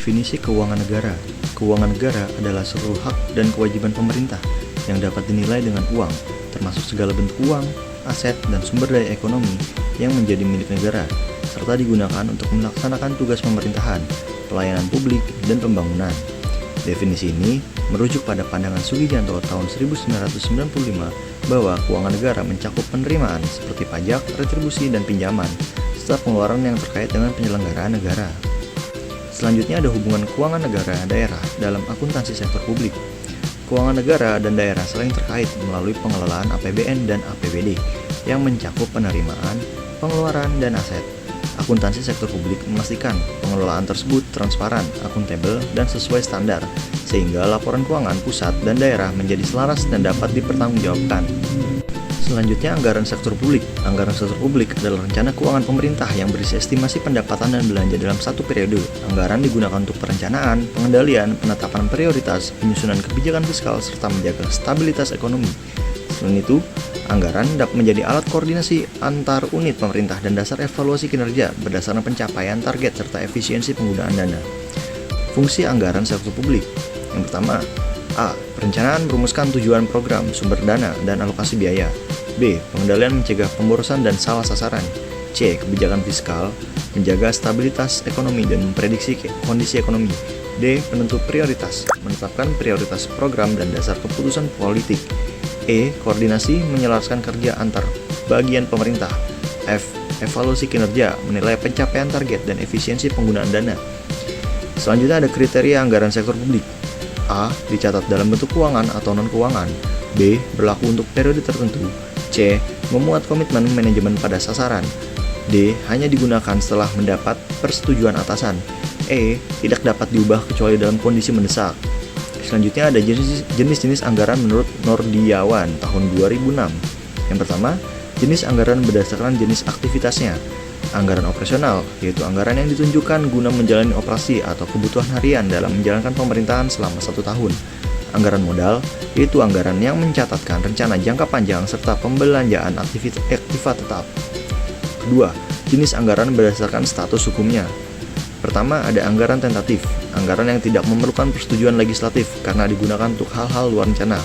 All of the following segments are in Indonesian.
Definisi keuangan negara. Keuangan negara adalah seluruh hak dan kewajiban pemerintah yang dapat dinilai dengan uang, termasuk segala bentuk uang, aset, dan sumber daya ekonomi yang menjadi milik negara, serta digunakan untuk melaksanakan tugas pemerintahan, pelayanan publik, dan pembangunan. Definisi ini merujuk pada pandangan Sugijanto tahun 1995 bahwa keuangan negara mencakup penerimaan seperti pajak, retribusi, dan pinjaman, serta pengeluaran yang terkait dengan penyelenggaraan negara. Selanjutnya ada hubungan keuangan negara daerah dalam akuntansi sektor publik. Keuangan negara dan daerah saling terkait melalui pengelolaan APBN dan APBD yang mencakup penerimaan, pengeluaran, dan aset. Akuntansi sektor publik memastikan pengelolaan tersebut transparan, akuntabel, dan sesuai standar, sehingga laporan keuangan pusat dan daerah menjadi selaras dan dapat dipertanggungjawabkan. Selanjutnya, anggaran sektor publik. Anggaran sektor publik adalah rencana keuangan pemerintah yang berisi estimasi pendapatan dan belanja dalam satu periode. Anggaran digunakan untuk perencanaan, pengendalian, penetapan prioritas, penyusunan kebijakan fiskal, serta menjaga stabilitas ekonomi. Selain itu, anggaran dapat menjadi alat koordinasi antar unit pemerintah dan dasar evaluasi kinerja berdasarkan pencapaian target serta efisiensi penggunaan dana. Fungsi anggaran sektor publik. Yang pertama, A. Perencanaan merumuskan tujuan program, sumber dana, dan alokasi biaya. B. Pengendalian mencegah pemborosan dan salah sasaran. C. Kebijakan fiskal, menjaga stabilitas ekonomi dan memprediksi kondisi ekonomi. D. Penentu prioritas, menetapkan prioritas program dan dasar keputusan politik. E. Koordinasi, menyelaraskan kerja antar bagian pemerintah. F. Evaluasi kinerja, menilai pencapaian target dan efisiensi penggunaan dana. Selanjutnya ada kriteria anggaran sektor publik. A. Dicatat dalam bentuk keuangan atau non-keuangan. B. Berlaku untuk periode tertentu. C. Memuat komitmen manajemen pada sasaran. D. Hanya digunakan setelah mendapat persetujuan atasan. E. Tidak dapat diubah kecuali dalam kondisi mendesak. Selanjutnya ada jenis-jenis anggaran menurut Nordiawan tahun 2006. Yang pertama, jenis anggaran berdasarkan jenis aktivitasnya. Anggaran operasional, yaitu anggaran yang ditunjukkan guna menjalani operasi atau kebutuhan harian dalam menjalankan pemerintahan selama 1 tahun. Anggaran modal, yaitu anggaran yang mencatatkan rencana jangka panjang serta pembelanjaan aktiva tetap. Kedua, jenis anggaran berdasarkan status hukumnya. Pertama, ada anggaran tentatif, anggaran yang tidak memerlukan persetujuan legislatif karena digunakan untuk hal-hal luar rencana.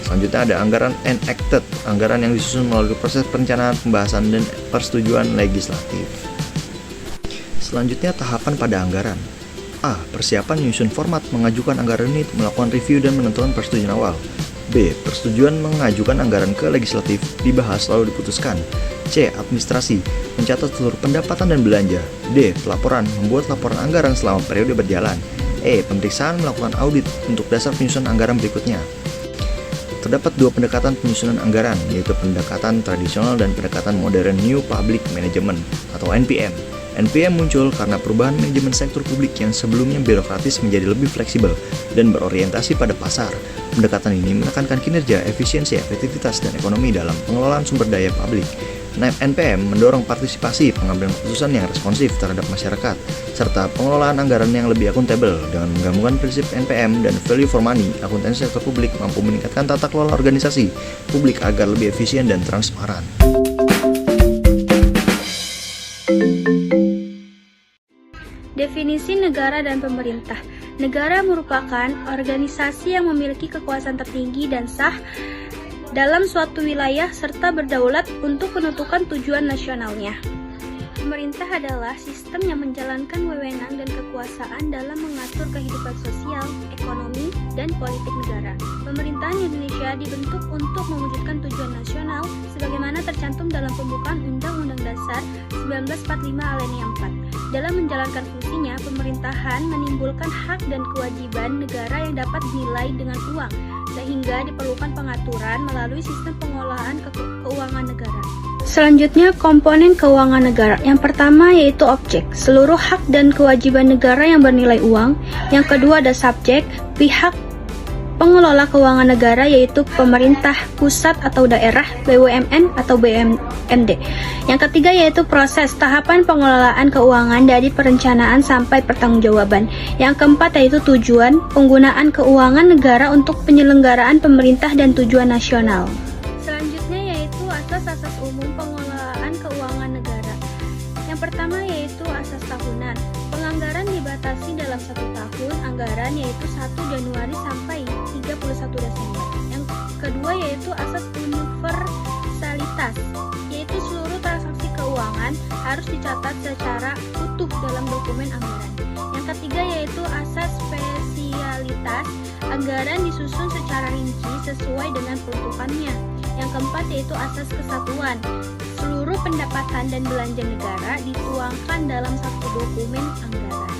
Selanjutnya ada anggaran enacted, anggaran yang disusun melalui proses perencanaan, pembahasan, dan persetujuan legislatif. Selanjutnya tahapan pada anggaran. A. Persiapan menyusun format mengajukan anggaran ini melakukan review dan menentukan persetujuan awal. B. Persetujuan mengajukan anggaran ke legislatif, dibahas lalu diputuskan. C. Administrasi, mencatat seluruh pendapatan dan belanja. D. Pelaporan, membuat laporan anggaran selama periode berjalan. E. Pemeriksaan, melakukan audit untuk dasar penyusunan anggaran berikutnya. Terdapat 2 pendekatan penyusunan anggaran, yaitu pendekatan tradisional dan pendekatan modern New Public Management atau NPM. NPM muncul karena perubahan manajemen sektor publik yang sebelumnya birokratis menjadi lebih fleksibel dan berorientasi pada pasar. Pendekatan ini menekankan kinerja, efisiensi, efektivitas, dan ekonomi dalam pengelolaan sumber daya publik. NPM mendorong partisipasi, pengambilan keputusan yang responsif terhadap masyarakat, serta pengelolaan anggaran yang lebih akuntabel. Dengan menggabungkan prinsip NPM dan value for money, akuntansi sektor publik mampu meningkatkan tata kelola organisasi publik agar lebih efisien dan transparan. Definisi negara dan pemerintah. Negara merupakan organisasi yang memiliki kekuasaan tertinggi dan sah dalam suatu wilayah serta berdaulat untuk menentukan tujuan nasionalnya. Pemerintah adalah sistem yang menjalankan wewenang dan kekuasaan dalam mengatur kehidupan sosial, ekonomi, dan politik negara. Pemerintahan Indonesia dibentuk untuk mewujudkan tujuan nasional sebagaimana tercantum dalam pembukaan Undang-Undang Dasar 1945 Alinea 4. Dalam menjalankan fungsinya, pemerintahan menimbulkan hak dan kewajiban negara yang dapat dinilai dengan uang, sehingga diperlukan pengaturan melalui sistem pengolahan keuangan negara. Selanjutnya, komponen keuangan negara. Yang pertama yaitu objek, seluruh hak dan kewajiban negara yang bernilai uang. Yang kedua ada subjek, pihak pengelola keuangan negara yaitu pemerintah pusat atau daerah, BUMN atau BUMD. Yang ketiga yaitu proses, tahapan pengelolaan keuangan dari perencanaan sampai pertanggungjawaban. Yang keempat yaitu tujuan, penggunaan keuangan negara untuk penyelenggaraan pemerintah dan tujuan nasional. Selanjutnya yaitu asas-asas umum pengelolaan keuangan negara. Yang pertama yaitu asas tahunan. Penganggaran dibatasi dalam 1 anggaran yaitu 1 Januari sampai 31 Desember. Yang kedua yaitu asas universalitas, yaitu seluruh transaksi keuangan harus dicatat secara utuh dalam dokumen anggaran. Yang ketiga yaitu asas spesialitas, anggaran disusun secara rinci sesuai dengan peruntukannya. Yang keempat yaitu asas kesatuan, seluruh pendapatan dan belanja negara dituangkan dalam satu dokumen anggaran.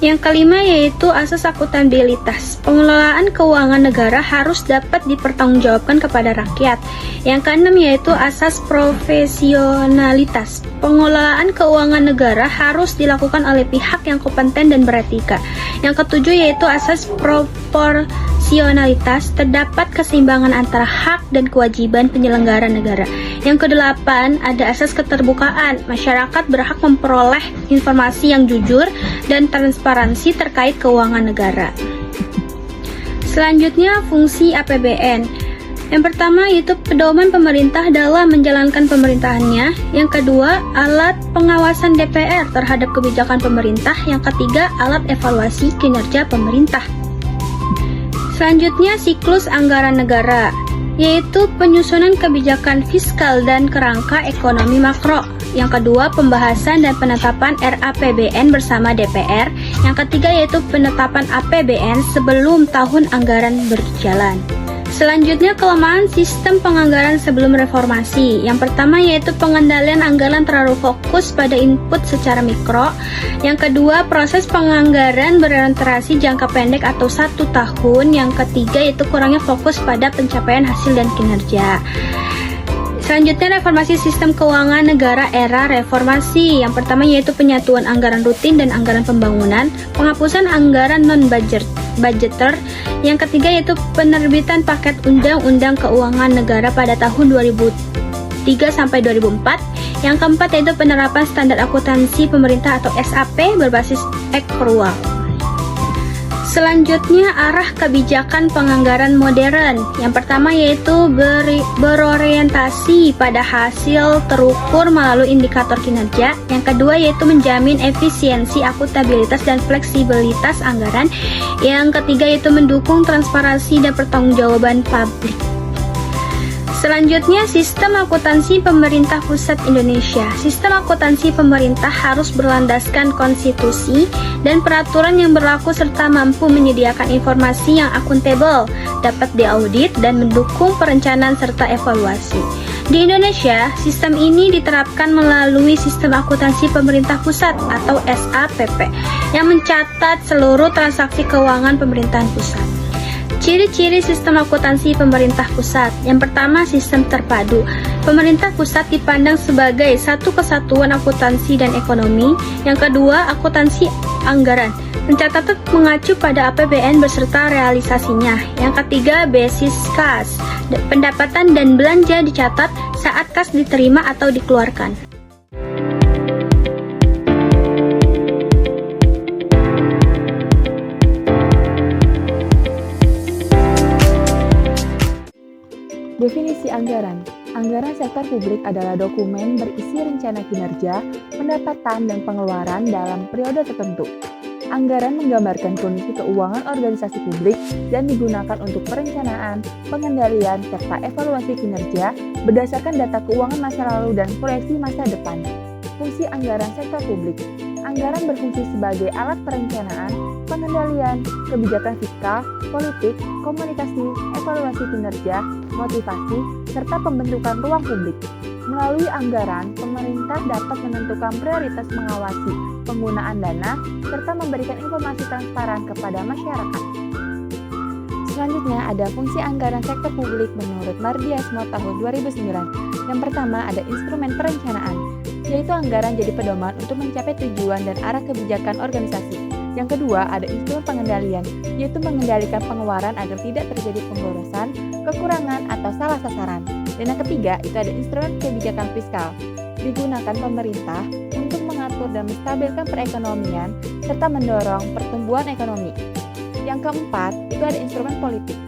Yang kelima yaitu asas akuntabilitas, pengelolaan keuangan negara harus dapat dipertanggungjawabkan kepada rakyat. Yang keenam yaitu asas profesionalitas, pengelolaan keuangan negara harus dilakukan oleh pihak yang kompeten dan beretika. Yang ketujuh yaitu asas proporsionalitas, terdapat keseimbangan antara hak dan kewajiban penyelenggara negara. Yang kedelapan ada asas keterbukaan, masyarakat berhak memperoleh informasi yang jujur dan transparansi terkait keuangan negara. Selanjutnya fungsi APBN. Yang pertama yaitu pedoman pemerintah dalam menjalankan pemerintahannya. Yang kedua, alat pengawasan DPR terhadap kebijakan pemerintah. Yang ketiga, alat evaluasi kinerja pemerintah. Selanjutnya, siklus anggaran negara, yaitu penyusunan kebijakan fiskal dan kerangka ekonomi makro. Yang kedua, pembahasan dan penetapan RAPBN bersama DPR. Yang ketiga yaitu penetapan APBN sebelum tahun anggaran berjalan. Selanjutnya, kelemahan sistem penganggaran sebelum reformasi. Yang pertama yaitu pengendalian anggaran terlalu fokus pada input secara mikro. Yang kedua, proses penganggaran berorientasi jangka pendek atau 1 tahun. Yang ketiga yaitu kurangnya fokus pada pencapaian hasil dan kinerja. Selanjutnya, reformasi sistem keuangan negara era reformasi. Yang pertama yaitu penyatuan anggaran rutin dan anggaran pembangunan, penghapusan anggaran non-budgeter. Yang ketiga yaitu penerbitan paket undang-undang keuangan negara pada tahun 2003 sampai 2004. Yang keempat yaitu penerapan standar akuntansi pemerintah atau SAP berbasis akrual. Selanjutnya, arah kebijakan penganggaran modern. Yang pertama yaitu berorientasi pada hasil terukur melalui indikator kinerja. Yang kedua yaitu menjamin efisiensi, akuntabilitas, dan fleksibilitas anggaran. Yang ketiga yaitu mendukung transparansi dan pertanggungjawaban publik. Selanjutnya, sistem akuntansi pemerintah pusat Indonesia. Sistem akuntansi pemerintah harus berlandaskan konstitusi dan peraturan yang berlaku serta mampu menyediakan informasi yang akuntabel, dapat diaudit, dan mendukung perencanaan serta evaluasi. Di Indonesia, sistem ini diterapkan melalui sistem akuntansi pemerintah pusat atau SAPP yang mencatat seluruh transaksi keuangan pemerintahan pusat. Ciri-ciri sistem akuntansi pemerintah pusat. Yang pertama, sistem terpadu. Pemerintah pusat dipandang sebagai satu kesatuan akuntansi dan ekonomi. Yang kedua, akuntansi anggaran. Pencatatan mengacu pada APBN beserta realisasinya. Yang ketiga, basis kas. Pendapatan dan belanja dicatat saat kas diterima atau dikeluarkan. Definisi anggaran. Anggaran sektor publik adalah dokumen berisi rencana kinerja, pendapatan, dan pengeluaran dalam periode tertentu. Anggaran menggambarkan kondisi keuangan organisasi publik dan digunakan untuk perencanaan, pengendalian, serta evaluasi kinerja berdasarkan data keuangan masa lalu dan proyeksi masa depan. Fungsi anggaran sektor publik. Anggaran berfungsi sebagai alat perencanaan, pengendalian, kebijakan fiskal, politik, komunikasi, evaluasi kinerja, motivasi, serta pembentukan ruang publik. Melalui anggaran, pemerintah dapat menentukan prioritas mengawasi penggunaan dana, serta memberikan informasi transparan kepada masyarakat. Selanjutnya ada fungsi anggaran sektor publik menurut Mardiasmo tahun 2009. Yang pertama ada instrumen perencanaan, yaitu anggaran jadi pedoman untuk mencapai tujuan dan arah kebijakan organisasi. Yang kedua, ada instrumen pengendalian, yaitu mengendalikan pengeluaran agar tidak terjadi pemborosan, kekurangan, atau salah sasaran. Dan yang ketiga, itu ada instrumen kebijakan fiskal, digunakan pemerintah untuk mengatur dan menstabilkan perekonomian, serta mendorong pertumbuhan ekonomi. Yang keempat, itu ada instrumen politik,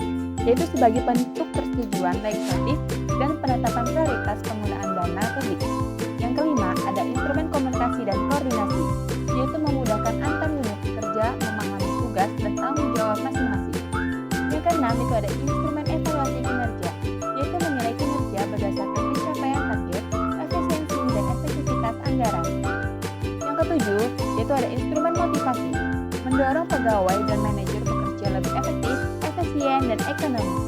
yaitu sebagai bentuk persetujuan legislatif dan penetapan prioritas penggunaan dana publik. Yang kelima, ada instrumen komunikasi dan koordinasi, yaitu memudahkan antar unit kerja memahami tugas dan tanggung jawab Yang keenam itu ada instrumen evaluasi kinerja, yaitu menilai kinerja berdasarkan pencapaian target, efisiensi, dan efektivitas anggaran. Yang ketujuh, yaitu ada instrumen motivasi, mendorong pegawai dan manajer bekerja lebih efektif, efisien, dan ekonomis.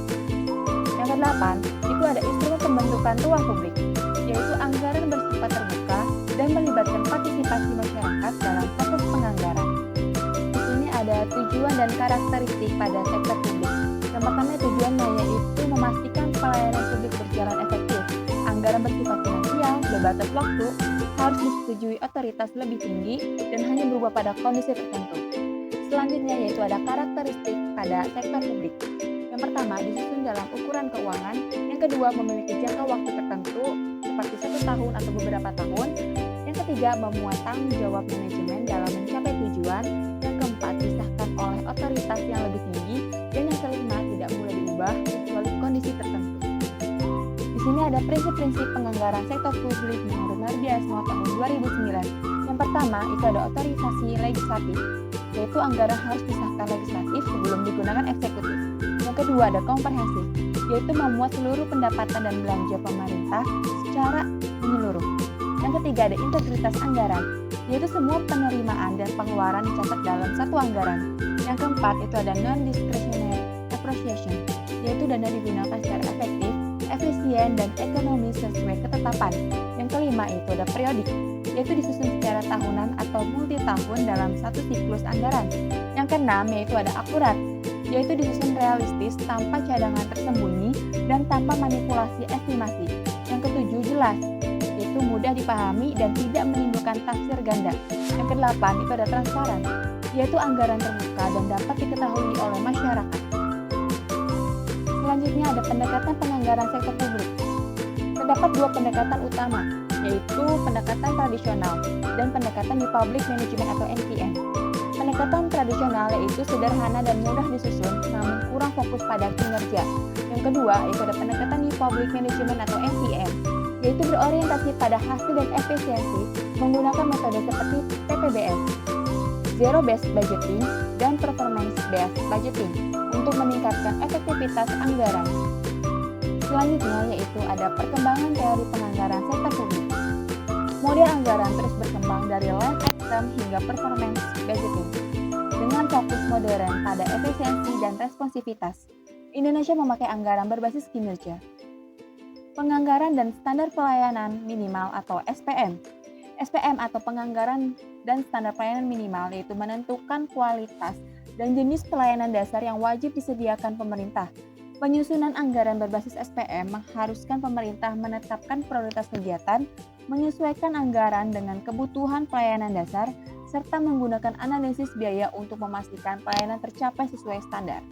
Yang kedelapan, itu ada instrumen pembentukan ruang publik, yaitu anggaran bersifat terbuka dan melibatkan partisipasi masyarakat dalam proses penganggaran. Di sini ada tujuan dan karakteristik pada sektor publik. Yang pertama, tujuannya yaitu memastikan pelayanan publik berjalan efektif. Anggaran bersifat finansial, berbatas waktu, harus disetujui otoritas lebih tinggi, dan hanya berubah pada kondisi tertentu. Selanjutnya yaitu ada karakteristik pada sektor publik. Yang pertama, disusun dalam ukuran keuangan. Yang kedua, memiliki jangka waktu tertentu seperti 1 tahun atau beberapa tahun. Yang ketiga, memuat tanggung jawab manajemen dalam mencapai tujuan. Yang keempat, disahkan oleh otoritas yang lebih tinggi. Dan yang kelima, tidak boleh diubah kecuali kondisi tertentu. Di sini ada prinsip-prinsip penganggaran sektor publik menurut Mardiasmo tahun 2009. Yang pertama, itu ada otorisasi legislatif, yaitu anggaran harus disahkan legislatif sebelum digunakan eksekutif. Yang kedua ada komprehensif, yaitu memuat seluruh pendapatan dan belanja pemerintah secara menyeluruh. Yang ketiga ada integritas anggaran, yaitu semua penerimaan dan pengeluaran dicatat dalam satu anggaran. Yang keempat itu ada non-discretionary appropriation, yaitu dana digunakan secara efektif, efisien, dan ekonomis sesuai ketetapan. Yang kelima itu ada periodik, yaitu disusun secara tahunan atau multitahun dalam satu siklus anggaran. Yang keenam yaitu ada akurat, yaitu disusun realistis tanpa cadangan tersembunyi dan tanpa manipulasi estimasi. Yang ketujuh jelas, yaitu mudah dipahami dan tidak menimbulkan tafsir ganda. Yang kedelapan itu ada transparan, yaitu anggaran terbuka dan dapat diketahui oleh masyarakat. Selanjutnya ada pendekatan penganggaran sektor publik. Terdapat dua pendekatan utama, yaitu pendekatan tradisional dan pendekatan New Public Management atau NPM. Pendekatan tradisional yaitu sederhana dan mudah disusun, namun kurang fokus pada kinerja. Yang kedua, yaitu ada pendekatan New Public Management atau NPM, yaitu berorientasi pada hasil dan efisiensi menggunakan metode seperti PPBS, Zero Based Budgeting, dan Performance Based Budgeting untuk meningkatkan efektivitas anggaran. Selanjutnya yaitu ada perkembangan teori penganggaran sektor publik. Model anggaran terus berkembang dari line item hingga performance budgeting. Dengan fokus modern pada efisiensi dan responsivitas, Indonesia memakai anggaran berbasis kinerja. Penganggaran dan standar pelayanan minimal atau SPM. SPM atau penganggaran dan standar pelayanan minimal yaitu menentukan kualitas dan jenis pelayanan dasar yang wajib disediakan pemerintah. Penyusunan anggaran berbasis SPM mengharuskan pemerintah menetapkan prioritas kegiatan, menyesuaikan anggaran dengan kebutuhan pelayanan dasar, serta menggunakan analisis biaya untuk memastikan pelayanan tercapai sesuai standar.